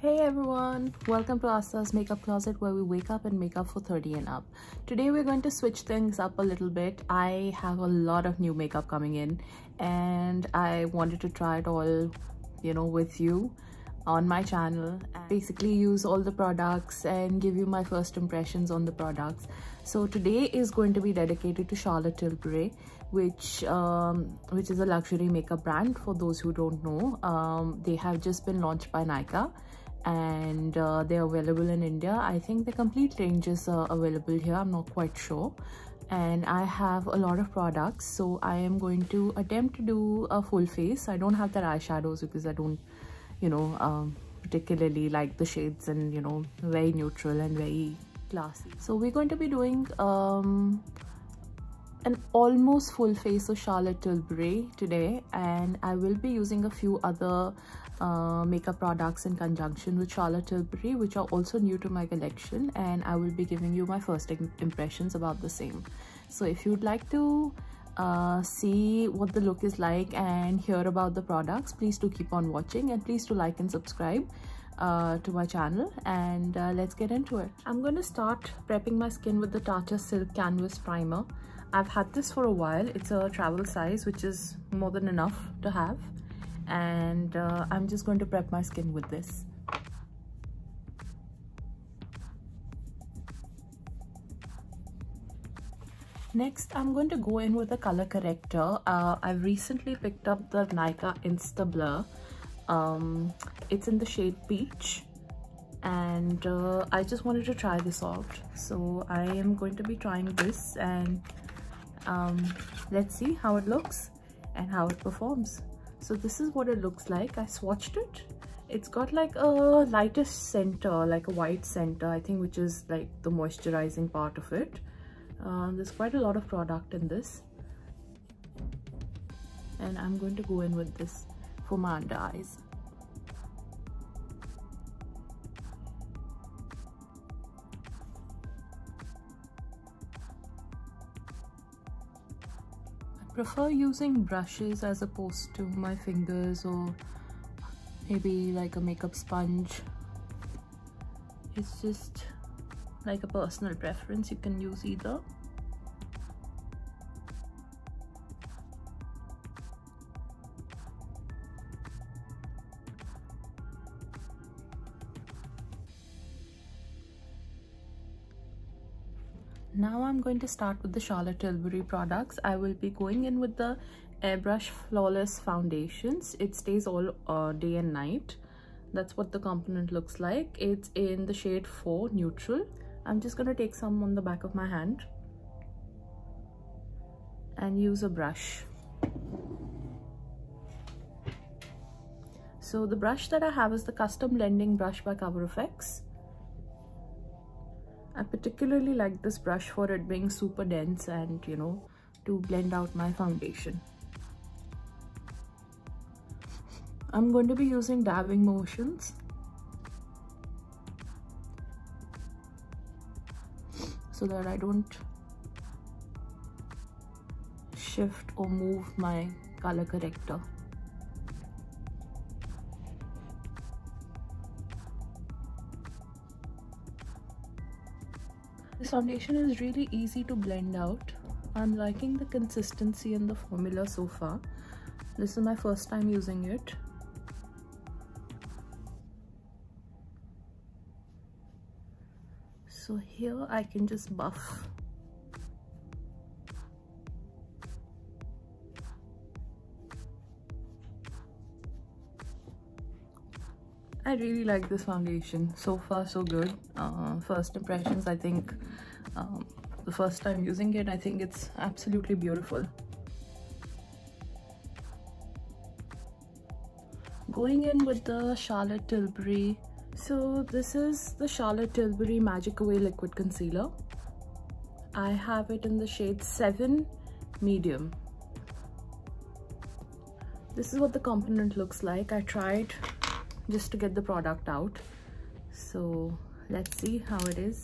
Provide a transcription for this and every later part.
Hey everyone, welcome to Aastha's Makeup Closet, where we wake up and make up for 30 and up. Today we're going to switch things up a little bit. I have a lot of new makeup coming in and I wanted to try it all, with you on my channel and basically use all the products and give you my first impressions on the products. So today is going to be dedicated to Charlotte Tilbury, which is a luxury makeup brand. For those who don't know, they have just been launched by Nykaa and they're available in India. I think the complete range is available here, I'm not quite sure. And I have a lot of products, so I am going to attempt to do a full face. I don't have that eyeshadows because I don't particularly like the shades, and very neutral and very classy. So we're going to be doing an almost full face of Charlotte Tilbury today, and I will be using a few other makeup products in conjunction with Charlotte Tilbury, which are also new to my collection, and I will be giving you my first impressions about the same. So if you'd like to see what the look is like and hear about the products, please do keep on watching, and please do like and subscribe to my channel, and let's get into it. I'm going to start prepping my skin with the Tata Silk Canvas Primer. I've had this for a while. It's a travel size, which is more than enough to have, and I'm just going to prep my skin with this. Next, I'm going to go in with a color corrector. I've recently picked up the Nykaa Insta Blur. It's in the shade Peach, and I just wanted to try this out. So I am going to be trying this, and let's see how it looks and how it performs. So this is what it looks like. I swatched it. It's got like a lightest center, like a white center, I think, which is like the moisturizing part of it. There's quite a lot of product in this, and I'm going to go in with this for my under eyes. I prefer using brushes as opposed to my fingers, or maybe like a makeup sponge. It's just like a personal preference. You can use either. Now I'm going to start with the Charlotte Tilbury products. I will be going in with the Airbrush Flawless Foundations. It stays all day and night. That's what the component looks like. It's in the shade 4 Neutral. I'm just going to take some on the back of my hand and use a brush. So the brush that I have is the Custom Blending Brush by Cover FX. I particularly like this brush for it being super dense and to blend out my foundation. I'm going to be using dabbing motions. So that I don't shift or move my color corrector. This foundation is really easy to blend out. I'm liking the consistency and the formula so far. This is my first time using it. So here I can just buff. I really like this foundation. So far so good. First impressions, I think, the first time using it, I think it's absolutely beautiful. Going in with the Charlotte Tilbury. So this is the Charlotte Tilbury Magic Away Liquid Concealer. I have it in the shade 7 Medium. This is what the component looks like. I tried just to get the product out. So let's see how it is.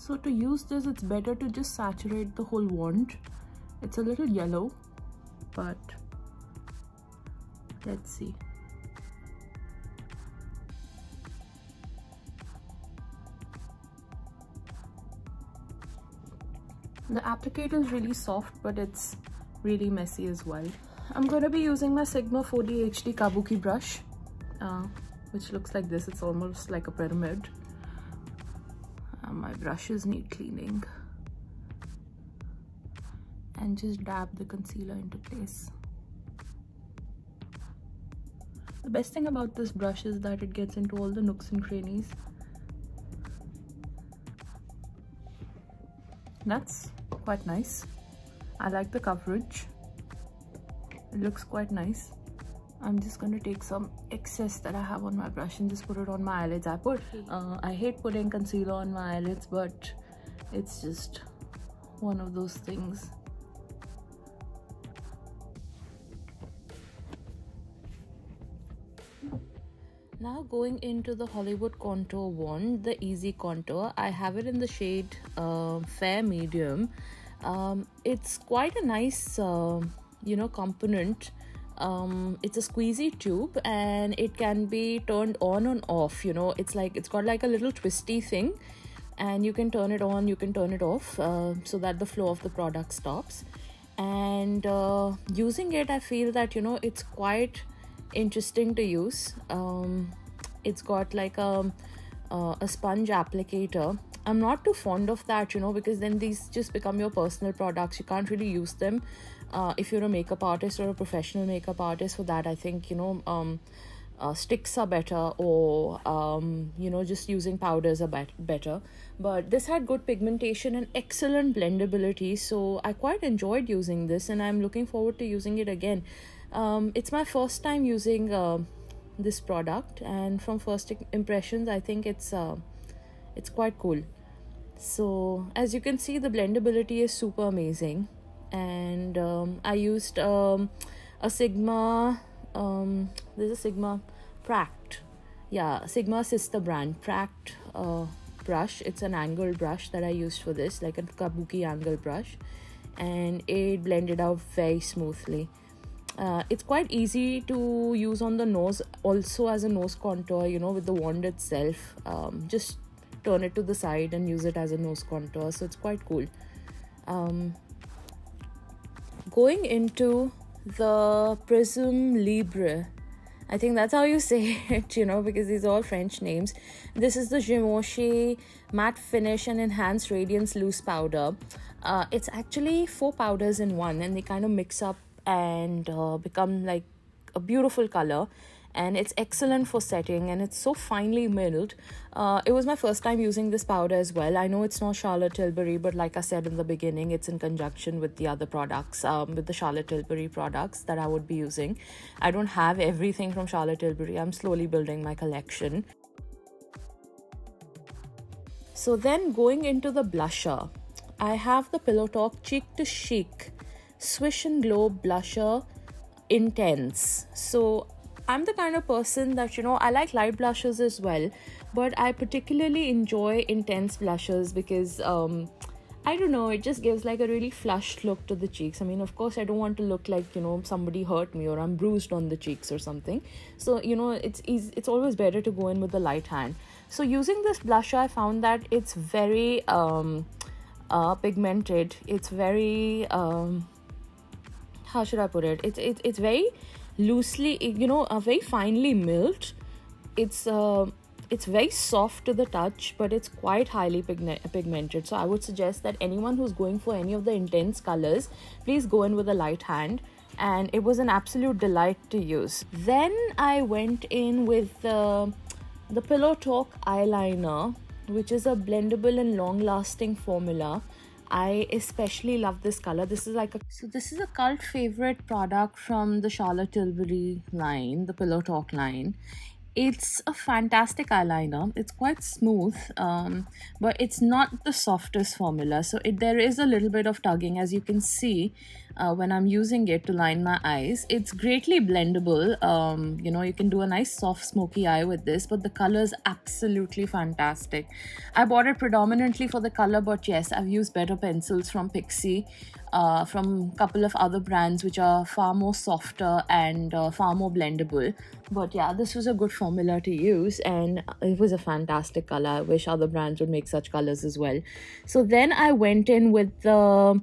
So to use this, it's better to just saturate the whole wand. It's a little yellow, but let's see. The applicator is really soft, but it's really messy as well. I'm going to be using my Sigma 4D HD Kabuki brush, which looks like this. It's almost like a pyramid. My brushes need cleaning. And just dab the concealer into place. The best thing about this brush is that it gets into all the nooks and crannies. That's quite nice. I like the coverage. It looks quite nice. I'm just going to take some excess that I have on my brush and just put it on my eyelids. I hate putting concealer on my eyelids, but it's just one of those things. Now going into the Hollywood Contour wand, the Easy Contour. I have it in the shade Fair Medium. It's quite a nice, component. It's a squeezy tube and it can be turned on and off. It's got like a little twisty thing, and you can turn it on, you can turn it off, so that the flow of the product stops. And using it, I feel that it's quite interesting to use. It's got like a sponge applicator. I'm not too fond of that, because then these just become your personal products. You can't really use them if you're a makeup artist or a professional makeup artist. For that, I think sticks are better, or just using powders are better. But this had good pigmentation and excellent blendability, so I quite enjoyed using this, and I'm looking forward to using it again. It's my first time using this product, and from first impressions, I think it's quite cool. So as you can see, the blendability is super amazing. And I used a Sigma, there's a Sigma Pract, Sigma sister brand Pract brush. It's an angle brush that I used for this, like a kabuki angle brush, and it blended out very smoothly. It's quite easy to use on the nose also as a nose contour, with the wand itself. Just turn it to the side and use it as a nose contour, so it's quite cool. Going into the Prism Libre, I think that's how you say it, because these are all French names. This is the Givenchy Matte Finish and Enhanced Radiance Loose Powder. It's actually 4 powders in one, and they kind of mix up and become like a beautiful color. And it's excellent for setting, and it's so finely milled. It was my first time using this powder as well. I know it's not Charlotte Tilbury, but like I said in the beginning, it's in conjunction with the other products, with the Charlotte Tilbury products that I would be using. I don't have everything from Charlotte Tilbury. I'm slowly building my collection. So then going into the blusher, I have the Pillow Talk Cheek to Chic Swish and Glow Blusher Intense. So I'm the kind of person that, I like light blushes as well, but I particularly enjoy intense blushes because, I don't know, it just gives like a really flushed look to the cheeks. I mean, of course, I don't want to look like, somebody hurt me or I'm bruised on the cheeks or something. So, it's always better to go in with the light hand. So using this blusher, I found that it's very pigmented. It's very, how should I put it? It's very loosely, very finely milled. It's very soft to the touch, but it's quite highly pigmented. So I would suggest that anyone who's going for any of the intense colors, please go in with a light hand. And it was an absolute delight to use. Then I went in with the Pillow Talk eyeliner, which is a blendable and long-lasting formula. I especially love this color. This is a cult favorite product from the Charlotte Tilbury line, the Pillow Talk line. It's a fantastic eyeliner. It's quite smooth, but it's not the softest formula. So there is a little bit of tugging, as you can see. when I'm using it to line my eyes. It's greatly blendable. You know, you can do a nice soft smoky eye with this, but the color is absolutely fantastic. I bought it predominantly for the color, but yes, I've used better pencils from Pixie, from a couple of other brands which are far more softer and far more blendable. But yeah, this was a good formula to use, and it was a fantastic color. I wish other brands would make such colors as well. So then I went in with the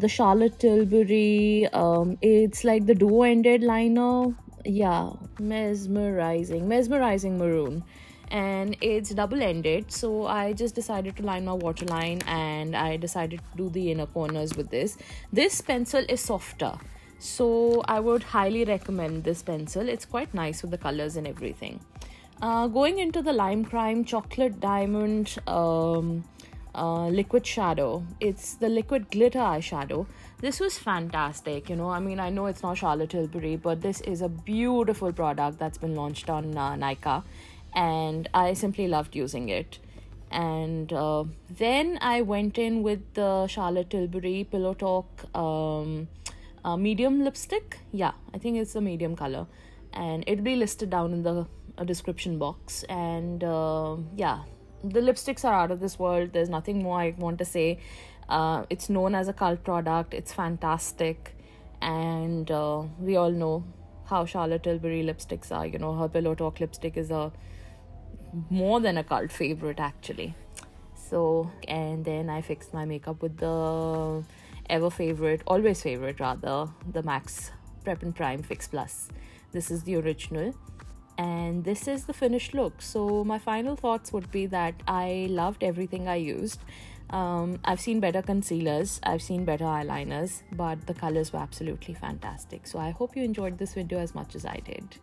Charlotte Tilbury, it's like the duo-ended liner. Yeah, Mesmerising Maroon. And it's double-ended, so I just decided to line my waterline, and I decided to do the inner corners with this. This pencil is softer, so I would highly recommend this pencil. It's quite nice with the colors and everything. Going into the Lime Crime Chocolate Diamond liquid shadow. It's the liquid glitter eyeshadow. This was fantastic. You know, I mean, I know it's not Charlotte Tilbury, but this is a beautiful product that's been launched on Nykaa, and I simply loved using it. And then I went in with the Charlotte Tilbury Pillow Talk medium lipstick. Yeah, I think it's a medium color, and it'll be listed down in the description box. And yeah, the lipsticks are out of this world. There's nothing more I want to say. It's known as a cult product. It's fantastic, and we all know how Charlotte Tilbury lipsticks are. You know, her Pillow Talk lipstick is a more than a cult favorite actually. So, and then I fixed my makeup with the always favorite rather, the MAC's Prep and Prime Fix Plus. This is the original, and this is the finished look. So my final thoughts would be that I loved everything I used. I've seen better concealers, I've seen better eyeliners, but the colors were absolutely fantastic. So I hope you enjoyed this video as much as I did.